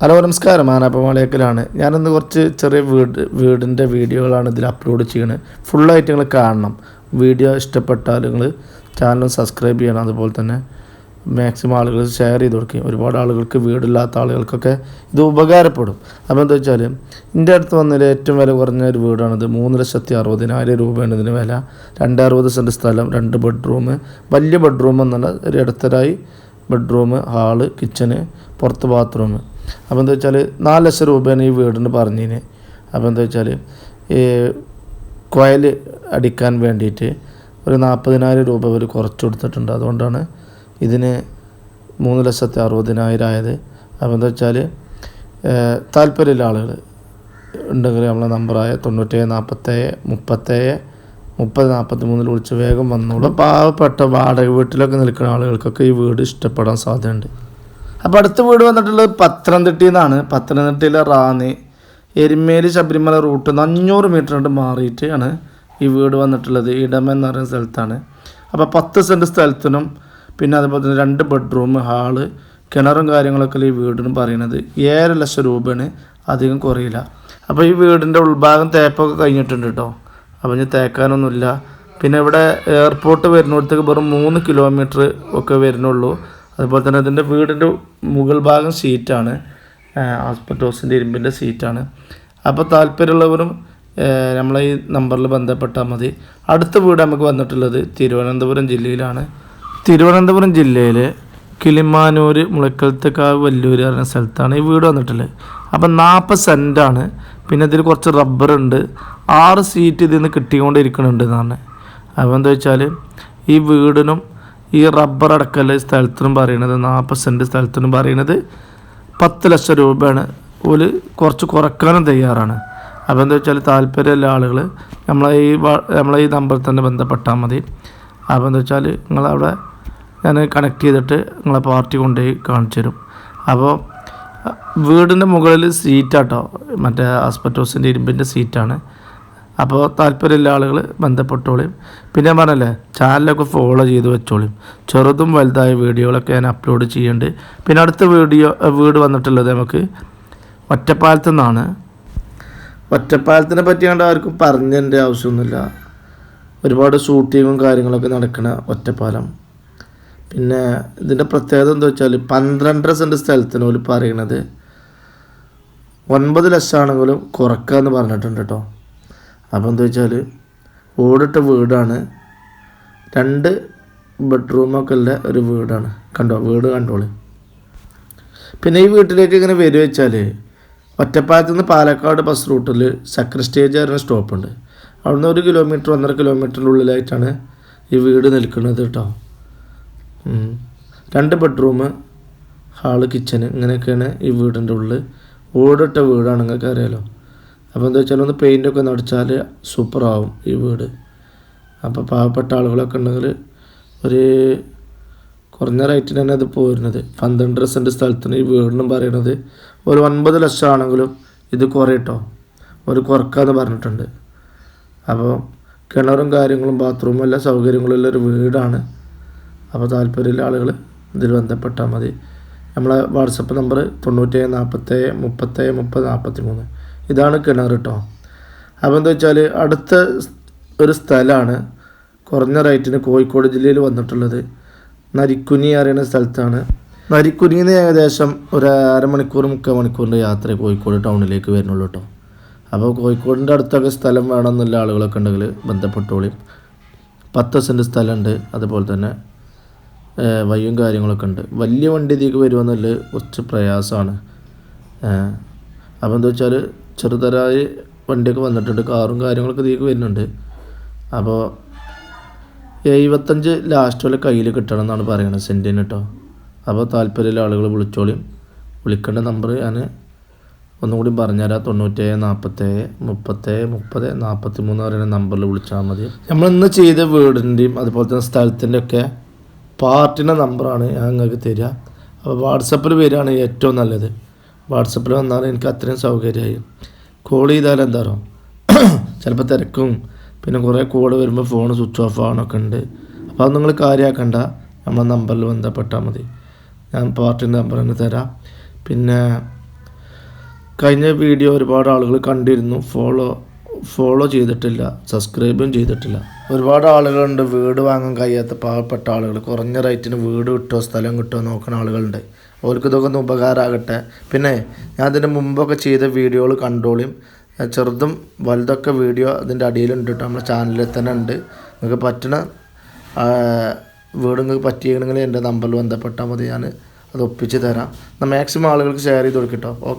Hello നമസ്കാരം. ആനപ്പമാളേക്കലാണ്. ഞാനിന്ന് കുറച്ച് ചെറിയ വീടിൻ്റെ വീഡിയോകളാണ് ഇതിൽ അപ്ലോഡ് ചെയ്യുന്നത്. ഫുള്ളായിട്ട് നിങ്ങൾ കാണണം. വീഡിയോ ഇഷ്ടപ്പെട്ടാൽ നിങ്ങൾ ചാനൽ സബ്സ്ക്രൈബ് ചെയ്യണം. അതുപോലെ തന്നെ മാക്സിമം ആളുകൾ ഷെയർ ചെയ്ത് കൊടുക്കുക. ഒരുപാട് ആളുകൾക്ക് വീടില്ലാത്ത ആളുകൾക്കൊക്കെ ഇത് ഉപകാരപ്പെടും. അപ്പോൾ എന്താ വെച്ചാൽ എൻ്റെ അടുത്ത് വന്നതിൽ ഏറ്റവും വില കുറഞ്ഞ ഒരു വീടാണിത്. 3,60,000 രൂപയാണ് ഇതിന് വില. 260 സെൻറ്റ് സ്ഥലം, 2 ബെഡ്റൂം, വലിയ ബെഡ്റൂം എന്നുള്ള ഒരു ഇടത്തരായി ബെഡ്റൂം, ഹാള്, കിച്ചന്, പുറത്ത് ബാത്റൂം. അപ്പോൾ എന്താ വെച്ചാൽ 4 ലക്ഷം രൂപയാണ് ഈ വീടിന് പറഞ്ഞതിന്. അപ്പോൾ എന്താ വെച്ചാൽ ഈ കോയിൽ അടിക്കാൻ വേണ്ടിയിട്ട് ഒരു 40,000 രൂപ അവർ കുറച്ച് കൊടുത്തിട്ടുണ്ട്. അതുകൊണ്ടാണ് ഇതിന് 3,60,000 ആയത്. അപ്പോൾ എന്താ വെച്ചാൽ താല്പര്യമുള്ള ആളുകൾ ഉണ്ടെങ്കിൽ നമ്മളെ നമ്പറായ 97 47 30 43 വിളിച്ച് വേഗം വന്നോളൂ. പാവപ്പെട്ട വാടക വീട്ടിലൊക്കെ നിൽക്കുന്ന ആളുകൾക്കൊക്കെ ഈ വീട് ഇഷ്ടപ്പെടാൻ സാധ്യതയുണ്ട്. അപ്പോൾ അടുത്ത വീട് വന്നിട്ടുള്ളത് പത്തനംതിട്ടയിൽ നിന്നാണ്. പത്തനംതിട്ടയിലെ റാന്നി എരുമേലി ശബരിമല റൂട്ട് 500 മീറ്റർ കൊണ്ട് മാറിയിട്ട് ആണ് ഈ വീട് വന്നിട്ടുള്ളത്. ഇടമ എന്ന് പറയുന്ന സ്ഥലത്താണ്. അപ്പോൾ 10 സെൻറ്റ് സ്ഥലത്തിനും പിന്നെ അതുപോലെ തന്നെ 2 ബെഡ്റൂം, ഹാള്, കിണറും കാര്യങ്ങളൊക്കെ ഈ വീടിന് പറയുന്നത് 7 ലക്ഷം രൂപയാണ്. അധികം കുറയില്ല. അപ്പോൾ ഈ വീടിൻ്റെ ഉൾഭാഗം തേപ്പൊക്കെ കഴിഞ്ഞിട്ടുണ്ട് കേട്ടോ. അപ്പോൾ ഇനി തേക്കാനൊന്നുമില്ല. പിന്നെ ഇവിടെ എയർപോർട്ട് വരുന്നിടത്തേക്ക് വെറും 3 കിലോമീറ്റർ ഒക്കെ വരുന്നുള്ളൂ. അതുപോലെ തന്നെ അതിൻ്റെ വീടിൻ്റെ മുകൾ ഭാഗം സീറ്റാണ്, ആസ്പെറ്റോസിൻ്റെ ഇരുമ്പിൻ്റെ സീറ്റാണ്. അപ്പോൾ താല്പര്യമുള്ളവരും നമ്മളെ ഈ നമ്പറിൽ ബന്ധപ്പെട്ടാൽ മതി. അടുത്ത വീട് നമുക്ക് വന്നിട്ടുള്ളത് തിരുവനന്തപുരം ജില്ലയിലാണ്. തിരുവനന്തപുരം ജില്ലയിൽ കിളിമാനൂർ, മുളക്കലത്തേക്കാവ്, വല്ലൂർ പറഞ്ഞ സ്ഥലത്താണ് ഈ വീട് വന്നിട്ടുള്ളത്. അപ്പം 40 സെൻറ്റാണ്. പിന്നെ ഇതിൽ കുറച്ച് റബ്ബറുണ്ട്. 6 സീറ്റ് ഇതിൽ നിന്ന് കിട്ടിക്കൊണ്ടിരിക്കുന്നുണ്ട് എന്നാണ്. അപ്പോൾ എന്താ വെച്ചാൽ ഈ വീടിനും ഈ റബ്ബർ അടക്കമുള്ള സ്ഥലത്തിനും പറയുന്നത് 40 സെൻറ്റ് സ്ഥലത്തിനും പറയുന്നത് 10 ലക്ഷം രൂപയാണ്. ഒരു കുറച്ച് കുറക്കാനും തയ്യാറാണ്. അപ്പോൾ എന്താ വെച്ചാൽ താല്പര്യമുള്ള ആളുകൾ നമ്മളെ ഈ നമ്പറിൽ തന്നെ ബന്ധപ്പെട്ടാൽ മതി. അപ്പോൾ എന്താ വെച്ചാൽ നിങ്ങളവിടെ ഞാൻ കണക്ട് ചെയ്തിട്ട് നിങ്ങളെ പാർട്ടി കൊണ്ടുപോയി കാണിച്ചു തരും. അപ്പോൾ വീടിൻ്റെ മുകളിൽ സീറ്റാട്ടോ, മറ്റേ ആസ്പെറ്റോസിൻ്റെ ഇരുമ്പിൻ്റെ സീറ്റാണ്. അപ്പോൾ താല്പര്യമുള്ള ആളുകൾ ബന്ധപ്പെട്ടോളിയും. പിന്നെ ഞാൻ പറഞ്ഞല്ലേ, ചാനലൊക്കെ ഫോളോ ചെയ്ത് വെച്ചോളിയും. ചെറുതും വലുതായ വീഡിയോകളൊക്കെ ഞാൻ അപ്ലോഡ് ചെയ്യുന്നുണ്ട്. പിന്നെ അടുത്ത വീട് വന്നിട്ടുള്ളത് നമുക്ക് ഒറ്റപ്പാലത്തു നിന്നാണ്. ഒറ്റപ്പാലത്തിനെ പറ്റിയാണ്ട് ആർക്കും പറഞ്ഞതിൻ്റെ ആവശ്യമൊന്നുമില്ല. ഒരുപാട് ഷൂട്ടിങ്ങും കാര്യങ്ങളൊക്കെ നടക്കുന്ന ഒറ്റപ്പാലം. പിന്നെ ഇതിൻ്റെ പ്രത്യേകത എന്താ വെച്ചാൽ 12.5 സെൻറ്റ് സ്ഥലത്തിന് പോലും പറയണത് 9 ലക്ഷമാണെങ്കിലും കുറക്കാമെന്ന് പറഞ്ഞിട്ടുണ്ട് കേട്ടോ. അപ്പോൾ എന്താ വെച്ചാൽ ഓടിട്ട വീടാണ്, 2 ബെഡ്റൂമൊക്കെ ഉള്ള ഒരു വീടാണ്. കണ്ടോ, വീട് കണ്ടോളി. പിന്നെ ഈ വീട്ടിലേക്ക് ഇങ്ങനെ വരിക വെച്ചാൽ ഒറ്റപ്പാലത്ത് നിന്ന് പാലക്കാട് ബസ് റൂട്ടിൽ സക്രി സ്റ്റേജ് ആയിരുന്ന സ്റ്റോപ്പുണ്ട്. അവിടുന്ന് 1 കിലോമീറ്റർ 1.5 കിലോമീറ്ററിൻ്റെ ഉള്ളിലായിട്ടാണ് ഈ വീട് നിൽക്കുന്നത് കേട്ടോ. 2 ബെഡ്റൂം, ഹാള്, കിച്ചന്, ഇങ്ങനെയൊക്കെയാണ് ഈ വീടിൻ്റെ ഉള്ളിൽ. ഓടിട്ട വീടാണ്, നിങ്ങൾക്ക് അറിയാലോ. അപ്പോൾ എന്താ വെച്ചാൽ ഒന്ന് പെയിൻ്റൊക്കെ നടിച്ചാൽ സൂപ്പറാവും ഈ വീട്. അപ്പോൾ പാവപ്പെട്ട ആളുകളൊക്കെ ഉണ്ടെങ്കിൽ ഒരു കുറഞ്ഞ റേറ്റിന് തന്നെ ഇത് പോരുന്നത്. 12 സെൻറ്റ് സ്ഥലത്തിന് ഈ വീടിനും പറയണത് ഒരു 9 ലക്ഷം ആണെങ്കിലും ഇത് കുറയട്ടോ, ഒരു കുറക്കാമെന്ന് പറഞ്ഞിട്ടുണ്ട്. അപ്പോൾ കിണറും കാര്യങ്ങളും ബാത്റൂമും എല്ലാ സൗകര്യങ്ങളും ഉള്ള ഒരു വീടാണ്. അപ്പോൾ താല്പര്യമുള്ള ആളുകൾ ഇതിൽ ബന്ധപ്പെട്ടാൽ മതി. നമ്മളെ വാട്സപ്പ് നമ്പർ 97 47 37 30 43. ഇതാണ് കിണർ കേട്ടോ. അപ്പോൾ എന്താ വെച്ചാൽ അടുത്ത ഒരു സ്ഥലമാണ് കുറഞ്ഞ റേറ്റിന് കോഴിക്കോട് ജില്ലയിൽ വന്നിട്ടുള്ളത്. നരിക്കുനി അറിയുന്ന സ്ഥലത്താണ്. നരിക്കുനിയിൽ നിന്ന് ഏകദേശം ഒരു അരമണിക്കൂർ 3/4 മണിക്കൂറിൻ്റെ യാത്ര കോഴിക്കോട് ടൗണിലേക്ക് വരുന്നുള്ളൂ കേട്ടോ. അപ്പോൾ കോഴിക്കോടിൻ്റെ അടുത്തൊക്കെ സ്ഥലം വേണമെന്നുള്ള ആളുകളൊക്കെ ഉണ്ടെങ്കിൽ ബന്ധപ്പെട്ടോളി. 10 സെൻറ്റ് സ്ഥലമുണ്ട്. അതുപോലെ തന്നെ വയ്യും കാര്യങ്ങളൊക്കെ ഉണ്ട്. വലിയ വണ്ടി ഇതിലേക്ക് വരുമെന്നുള്ള കുറച്ച് പ്രയാസമാണ്. അപ്പോൾ എന്താ വെച്ചാൽ ചെറുതരായി വണ്ടിയൊക്കെ വന്നിട്ടുണ്ട്, കാറും കാര്യങ്ങളൊക്കെ ഇതിലേക്ക് വരുന്നുണ്ട്. അപ്പോൾ 75 ലാസ്റ്റ് വരെ കയ്യിൽ കിട്ടണം എന്നാണ് പറയുന്നത് സെൻറ്റിന് കേട്ടോ. അപ്പോൾ താല്പര്യമുള്ള ആളുകൾ വിളിച്ചോളിയും. വിളിക്കേണ്ട നമ്പർ ഞാൻ ഒന്നും കൂടി പറഞ്ഞുതരാം. 97 47 37 30 43 പറയുന്ന നമ്പറിൽ വിളിച്ചാൽ മതി. നമ്മളിന്ന് ചെയ്ത വീടിൻ്റെയും അതുപോലെ തന്നെ സ്ഥലത്തിൻ്റെ ഒക്കെ പാർട്ടിൻ്റെ നമ്പറാണ് ഞാൻ നിങ്ങൾക്ക് തരിക. അപ്പോൾ വാട്സപ്പിൽ വരികയാണ് ഏറ്റവും നല്ലത്. വാട്സപ്പിൽ വന്നാൽ എനിക്ക് അത്രയും സൗകര്യമായി. കോൾ ചെയ്താൽ എന്താണോ ചിലപ്പോൾ തിരക്കും, പിന്നെ കുറേ കോൾ വരുമ്പോൾ ഫോൺ സ്വിച്ച് ഓഫ് ആവണമൊക്കെ ഉണ്ട്. അപ്പോൾ അത് നിങ്ങൾ കാര്യമാക്കണ്ട, നമ്മളെ നമ്പറിൽ ബന്ധപ്പെട്ടാൽ മതി. ഞാൻ പാർട്ടിൻ്റെ നമ്പർ തന്നെ തരാം. പിന്നെ കഴിഞ്ഞ വീഡിയോ ഒരുപാട് ആളുകൾ കണ്ടിരുന്നു, ഫോളോ ചെയ്തിട്ടില്ല, സബ്സ്ക്രൈബും ചെയ്തിട്ടില്ല. ഒരുപാട് ആളുകളുണ്ട് വീട് വാങ്ങാൻ കഴിയാത്ത പാവപ്പെട്ട ആളുകൾ, കുറഞ്ഞ റേറ്റിന് വീട് കിട്ടുമോ സ്ഥലം കിട്ടുമോ നോക്കുന്ന ആളുകളുണ്ട്. അവർക്ക് ഇതൊക്കെ ഒന്ന് ഉപകാരമാകട്ടെ. പിന്നെ ഞാൻ അതിന് മുമ്പൊക്കെ ചെയ്ത വീഡിയോകൾ കണ്ടോളിയും, ചെറുതും വലുതൊക്കെ വീഡിയോ അതിൻ്റെ അടിയിലുണ്ട് കേട്ടോ, നമ്മുടെ ചാനലിൽ തന്നെ ഉണ്ട്. നിങ്ങൾക്ക് പറ്റുന്ന വീട് നിങ്ങൾക്ക് പറ്റിയെങ്കിൽ എൻ്റെ നമ്പറിൽ ബന്ധപ്പെട്ടാൽ മതി, ഞാൻ അത് ഒപ്പിച്ച് തരാം. എന്നാൽ മാക്സിമം ആളുകൾക്ക് ഷെയർ ചെയ്ത് കൊടുക്കട്ടോ.